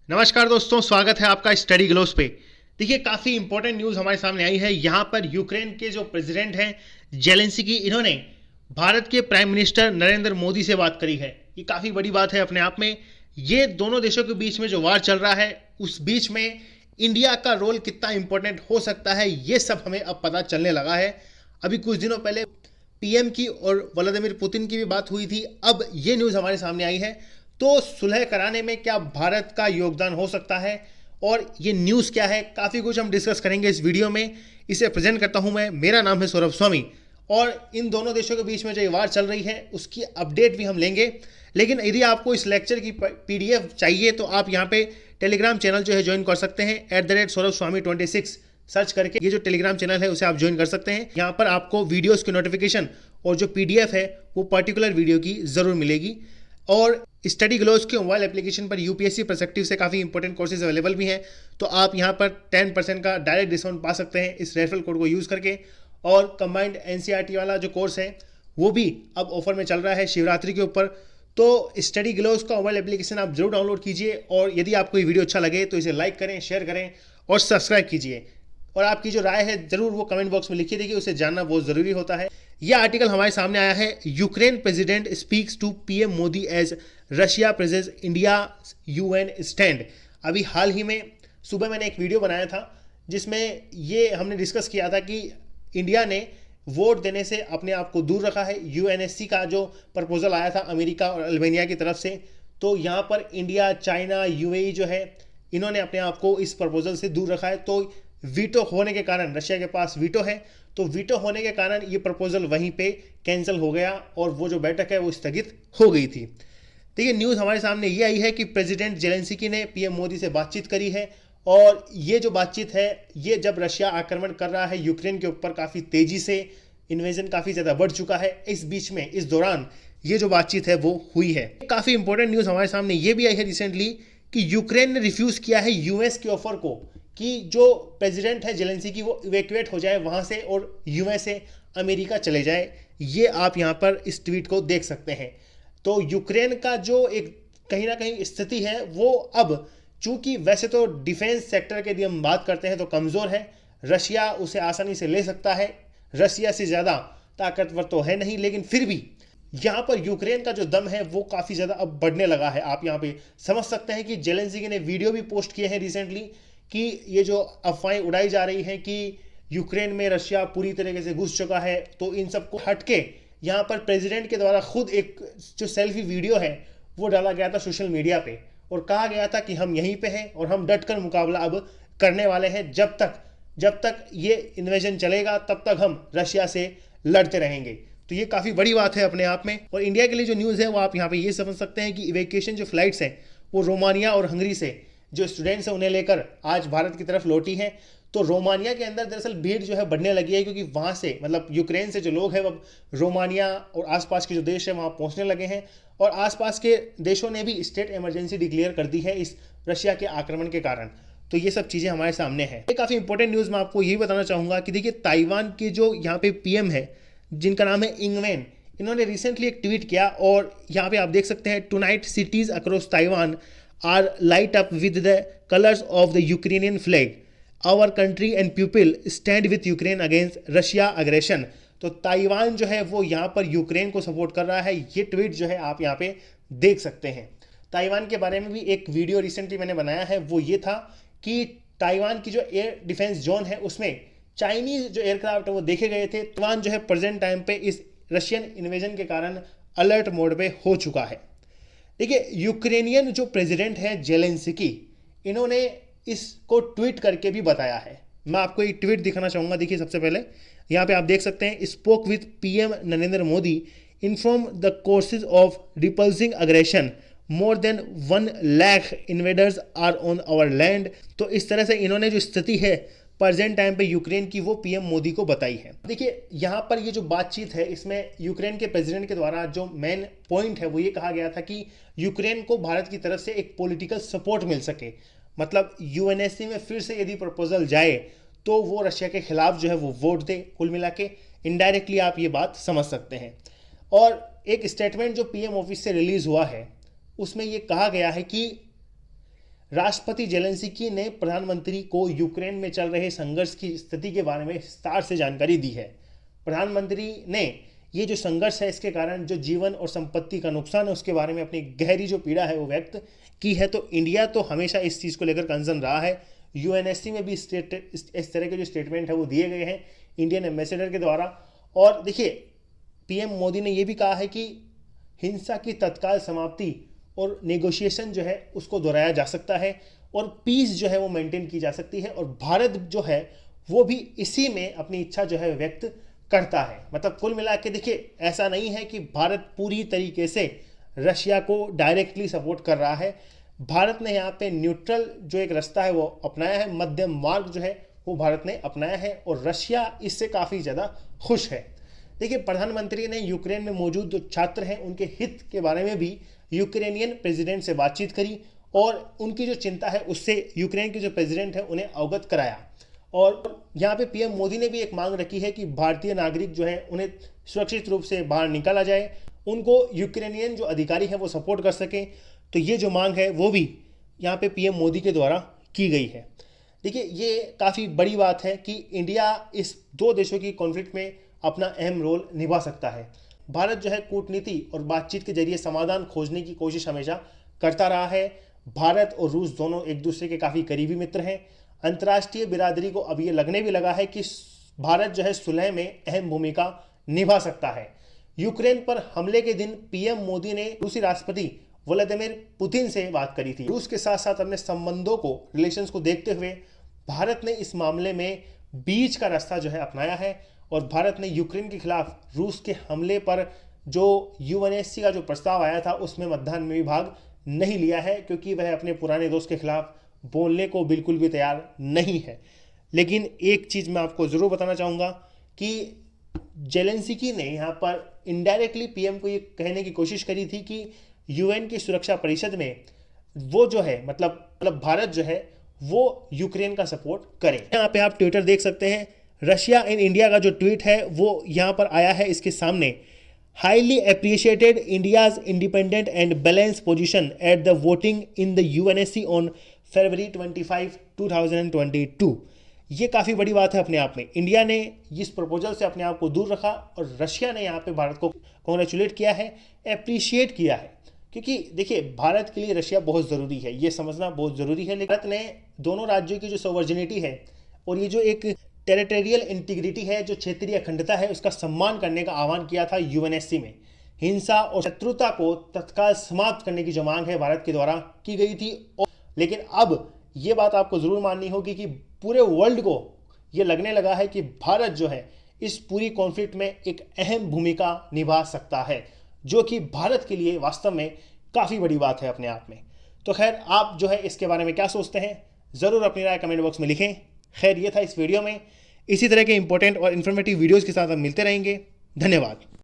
नमस्कार दोस्तों, स्वागत है आपका स्टडी ग्लोस पे। देखिए, काफ़ी इंपॉर्टेंट न्यूज़ हमारे सामने आई है। यहाँ पर यूक्रेन के जो प्रेसिडेंट हैं जेलेंस्की, इन्होंने भारत के प्राइम मिनिस्टर नरेंद्र मोदी से बात करी है। ये काफ़ी बड़ी बात है अपने आप में। ये दोनों देशों के बीच में जो वार चल रहा है, उस बीच में इंडिया का रोल कितना इंपॉर्टेंट हो सकता है, ये सब हमें अब पता चलने लगा है। अभी कुछ दिनों पहले पीएम की और व्लादिमीर पुतिन की भी बात हुई थी। अब ये न्यूज़ हमारे सामने आई है। तो सुलह कराने में क्या भारत का योगदान हो सकता है और ये न्यूज़ क्या है, काफ़ी कुछ हम डिस्कस करेंगे इस वीडियो में। इसे प्रेजेंट करता हूं मैं, मेरा नाम है सौरभ स्वामी। और इन दोनों देशों के बीच में जो ये वार चल रही है, उसकी अपडेट भी हम लेंगे। लेकिन यदि आपको इस लेक्चर की पीडीएफ चाहिए तो आप यहाँ पे टेलीग्राम चैनल जो है ज्वाइन कर सकते हैं। @सौरभ स्वामी 26 सर्च करके ये जो टेलीग्राम चैनल है उसे आप ज्वाइन कर सकते हैं। यहाँ पर आपको वीडियोस की नोटिफिकेशन और जो पीडीएफ है वो पर्टिकुलर वीडियो की ज़रूर मिलेगी। और स्टडी ग्लोस के मोबाइल एप्लीकेशन पर यूपीएससी पर्सपेक्टिव से काफ़ी इंपॉर्टेंट कोर्सेज अवेलेबल भी हैं। तो आप यहाँ पर 10% का डायरेक्ट डिस्काउंट पा सकते हैं इस रेफरल कोड को यूज़ करके। और कंबाइंड एनसीईआरटी वाला जो कोर्स है वो भी अब ऑफर में चल रहा है शिवरात्रि के ऊपर। तो स्टडी ग्लोस का मोबाइल एप्लीकेशन आप जरूर डाउनलोड कीजिए। और यदि आपको ये वीडियो अच्छा लगे तो इसे लाइक करें, शेयर करें और सब्सक्राइब कीजिए। और आपकी जो राय है ज़रूर वो कमेंट बॉक्स में लिखिए। देखिए, उसे जानना बहुत ज़रूरी होता है। यह आर्टिकल हमारे सामने आया है। Ukraine president speaks to PM Modi as Russia presence India UN stand. अभी हाल ही में सुबह मैंने एक वीडियो बनाया था जिसमें ये हमने डिस्कस किया था कि इंडिया ने वोट देने से अपने आप को दूर रखा है। यूएनएससी का जो प्रपोजल आया था अमेरिका और अल्बानिया की तरफ से, तो यहाँ पर इंडिया, चाइना, यूएई जो है, इन्होंने अपने आप को इस प्रपोजल से दूर रखा है। तो वीटो होने के कारण, रशिया के पास वीटो है, तो वीटो होने के कारण ये प्रपोजल वहीं पे कैंसिल हो गया और वो जो बैठक है वो स्थगित हो गई थी। देखिए, न्यूज़ हमारे सामने ये आई है कि प्रेसिडेंट जेलेंस्की ने पीएम मोदी से बातचीत करी है। और ये जो बातचीत है, ये जब रशिया आक्रमण कर रहा है यूक्रेन के ऊपर काफ़ी तेज़ी से, इन्वेजन काफ़ी ज़्यादा बढ़ चुका है, इस बीच में, इस दौरान ये जो बातचीत है वो हुई है। काफ़ी इंपॉर्टेंट न्यूज़ हमारे सामने ये भी आई है रिसेंटली कि यूक्रेन ने रिफ्यूज़ किया है यूएस के ऑफर को कि जो प्रेसिडेंट है जेलेंस्की वो इवैक्यूएट हो जाए वहाँ से और यूएस से अमेरिका चले जाए। ये आप यहाँ पर इस ट्वीट को देख सकते हैं। तो यूक्रेन का जो एक कहीं ना कहीं स्थिति है वो अब, चूंकि वैसे तो डिफेंस सेक्टर के यदि हम बात करते हैं तो कमज़ोर है, रशिया उसे आसानी से ले सकता है, रशिया से ज़्यादा ताकतवर तो है नहीं, लेकिन फिर भी यहाँ पर यूक्रेन का जो दम है वो काफ़ी ज़्यादा अब बढ़ने लगा है। आप यहाँ पे समझ सकते हैं कि जेलेंस्की ने वीडियो भी पोस्ट किए हैं रिसेंटली कि ये जो अफवाहें उड़ाई जा रही हैं कि यूक्रेन में रशिया पूरी तरीके से घुस चुका है, तो इन सबको हटके यहाँ पर प्रेसिडेंट के द्वारा खुद एक जो सेल्फी वीडियो है वो डाला गया था सोशल मीडिया पे और कहा गया था कि हम यहीं पे हैं और हम डटकर मुकाबला अब करने वाले हैं। जब तक ये इन्वेजन चलेगा तब तक हम रशिया से लड़ते रहेंगे। तो ये काफ़ी बड़ी बात है अपने आप में। और इंडिया के लिए जो न्यूज़ है वो आप यहाँ पे ये समझ सकते हैं कि इवैक्यूएशन जो फ्लाइट्स हैं वो रोमानिया और हंगरी से जो स्टूडेंट्स हैं उन्हें लेकर आज भारत की तरफ लौटी हैं। तो रोमानिया के अंदर दरअसल भीड़ जो है बढ़ने लगी है, क्योंकि वहाँ से, मतलब यूक्रेन से जो लोग हैं वो रोमानिया और आसपास के जो देश हैं वहाँ पहुँचने लगे हैं। और आसपास के देशों ने भी स्टेट इमरजेंसी डिक्लेयर कर दी है इस रशिया के आक्रमण के कारण। तो ये सब चीज़ें हमारे सामने हैं। एक काफ़ी इंपॉर्टेंट न्यूज़ मैं आपको यही बताना चाहूँगा कि देखिए, ताइवान के जो यहाँ पे पीएम है जिनका नाम है इंगवेन, इन्होंने रिसेंटली एक ट्वीट किया और यहाँ पे आप देख सकते हैं, tonight cities across Taiwan are light up with the colours of the Ukrainian flag, our country and people stand with Ukraine against Russia aggression. तो ताइवान जो है वो यहाँ पर यूक्रेन को सपोर्ट कर रहा है। ये ट्वीट जो है आप यहाँ पे देख सकते हैं। ताइवान के बारे में भी एक वीडियो रिसेंटली मैंने बनाया है, वो ये था कि ताइवान की जो एयर डिफेंस जोन है उसमें चाइनीज जो एयरक्राफ्ट है वो देखे गए थे। ताइवान जो है प्रेजेंट टाइम पे इस रशियन इन्वेजन के कारण अलर्ट मोड पे हो चुका है। देखिए, यूक्रेनियन जो प्रेसिडेंट है जेलेंस्की, इन्होंने इसको ट्वीट करके भी बताया है। मैं आपको एक ट्वीट दिखाना चाहूँगा। देखिए, सबसे पहले यहाँ पे आप देख सकते हैं, spoke with PM Narendra Modi, inform the courses of repulsing aggression, more than 1 lakh invaders are on our land. तो इस तरह से इन्होंने जो स्थिति है प्रेजेंट टाइम पे यूक्रेन की वो पीएम मोदी को बताई है। देखिए, यहाँ पर ये जो बातचीत है इसमें यूक्रेन के प्रेसिडेंट के द्वारा जो मेन पॉइंट है वो ये कहा गया था कि यूक्रेन को भारत की तरफ से एक पॉलिटिकल सपोर्ट मिल सके। मतलब यूएनएससी में फिर से यदि प्रपोजल जाए तो वो रशिया के खिलाफ जो है वो वोट दे। कुल मिला के इनडायरेक्टली आप ये बात समझ सकते हैं। और एक स्टेटमेंट जो पीएम ऑफिस से रिलीज हुआ है उसमें ये कहा गया है कि राष्ट्रपति जेलेंस्की ने प्रधानमंत्री को यूक्रेन में चल रहे संघर्ष की स्थिति के बारे में विस्तार से जानकारी दी है। प्रधानमंत्री ने ये जो संघर्ष है इसके कारण जो जीवन और संपत्ति का नुकसान है उसके बारे में अपनी गहरी जो पीड़ा है वो व्यक्त की है। तो इंडिया तो हमेशा इस चीज़ को लेकर कंसर्न रहा है। यूएनएससी में भी इस तरह के जो स्टेटमेंट है वो दिए गए हैं इंडियन एम्बेसडर के द्वारा। और देखिए, पीएम मोदी ने ये भी कहा है कि हिंसा की तत्काल समाप्ति और नेगोशिएशन जो है उसको दोहराया जा सकता है और पीस जो है वो मेंटेन की जा सकती है। और भारत जो है वो भी इसी में अपनी इच्छा जो है व्यक्त करता है। मतलब कुल मिला के देखिए, ऐसा नहीं है कि भारत पूरी तरीके से रशिया को डायरेक्टली सपोर्ट कर रहा है। भारत ने यहाँ पे न्यूट्रल जो एक रास्ता है वो अपनाया है, मध्यम मार्ग जो है वो भारत ने अपनाया है और रशिया इससे काफ़ी ज़्यादा खुश है। देखिए, प्रधानमंत्री ने यूक्रेन में मौजूद जो छात्र हैं उनके हित के बारे में भी यूक्रेनियन प्रेसिडेंट से बातचीत करी और उनकी जो चिंता है उससे यूक्रेन के जो प्रेसिडेंट है उन्हें अवगत कराया। और यहाँ पे पीएम मोदी ने भी एक मांग रखी है कि भारतीय नागरिक जो है उन्हें सुरक्षित रूप से बाहर निकाला जाए, उनको यूक्रेनियन जो अधिकारी हैं वो सपोर्ट कर सकें। तो ये जो मांग है वो भी यहाँ पे पीएम मोदी के द्वारा की गई है। देखिए, ये काफ़ी बड़ी बात है कि इंडिया इस दो देशों की कॉन्फ्लिक्ट में अपना अहम रोल निभा सकता है। भारत जो है कूटनीति और बातचीत के जरिए समाधान खोजने की कोशिश हमेशा करता रहा है। भारत और रूस दोनों एक दूसरे के काफ़ी करीबी मित्र हैं। अंतर्राष्ट्रीय बिरादरी को अब ये लगने भी लगा है कि भारत जो है सुलह में अहम भूमिका निभा सकता है। यूक्रेन पर हमले के दिन पीएम मोदी ने रूसी राष्ट्रपति व्लादिमीर पुतिन से बात करी थी। रूस के साथ साथ अपने संबंधों को, रिलेशंस को देखते हुए भारत ने इस मामले में बीच का रास्ता जो है अपनाया है और भारत ने यूक्रेन के खिलाफ रूस के हमले पर जो यूएनएससी का जो प्रस्ताव आया था उसमें मतदान में भी भाग नहीं लिया है, क्योंकि वह अपने पुराने दोस्त के खिलाफ बोलने को बिल्कुल भी तैयार नहीं है। लेकिन एक चीज़ मैं आपको ज़रूर बताना चाहूँगा कि जेलेंस्की ने यहाँ पर इनडायरेक्टली पीएम को ये कहने की कोशिश करी थी कि यूएन की सुरक्षा परिषद में वो जो है मतलब भारत जो है वो यूक्रेन का सपोर्ट करे। यहाँ पे आप ट्विटर देख सकते हैं, रशिया इन इंडिया का जो ट्वीट है वो यहाँ पर आया है इसके सामने। Highly appreciated India's independent and balance position at the voting in the UNSC on फरवरी 25, 2022। ये काफ़ी बड़ी बात है अपने आप में। इंडिया ने इस प्रपोजल से अपने आप को दूर रखा और रशिया ने यहाँ पे भारत को कॉन्ग्रेचुलेट किया है, अप्रिशिएट किया है। क्योंकि देखिए, भारत के लिए रशिया बहुत ज़रूरी है, ये समझना बहुत ज़रूरी है। लेकिन भारत ने दोनों राज्यों की जो सोवर्जिनिटी है और ये जो एक टेरिटोरियल इंटीग्रिटी है, जो क्षेत्रीय अखंडता है, उसका सम्मान करने का आह्वान किया था यूएनएससी में। हिंसा और शत्रुता को तत्काल समाप्त करने की जो मांग है भारत के द्वारा की गई थी। लेकिन अब ये बात आपको ज़रूर माननी होगी कि पूरे वर्ल्ड को ये लगने लगा है कि भारत जो है इस पूरी कॉन्फ्लिक्ट में एक अहम भूमिका निभा सकता है, जो कि भारत के लिए वास्तव में काफ़ी बड़ी बात है अपने आप में। तो खैर, आप जो है इसके बारे में क्या सोचते हैं, ज़रूर अपनी राय कमेंट बॉक्स में लिखें। खैर, ये था इस वीडियो में। इसी तरह के इंपॉर्टेंट और इन्फॉर्मेटिव वीडियोज़ के साथ हम मिलते रहेंगे। धन्यवाद।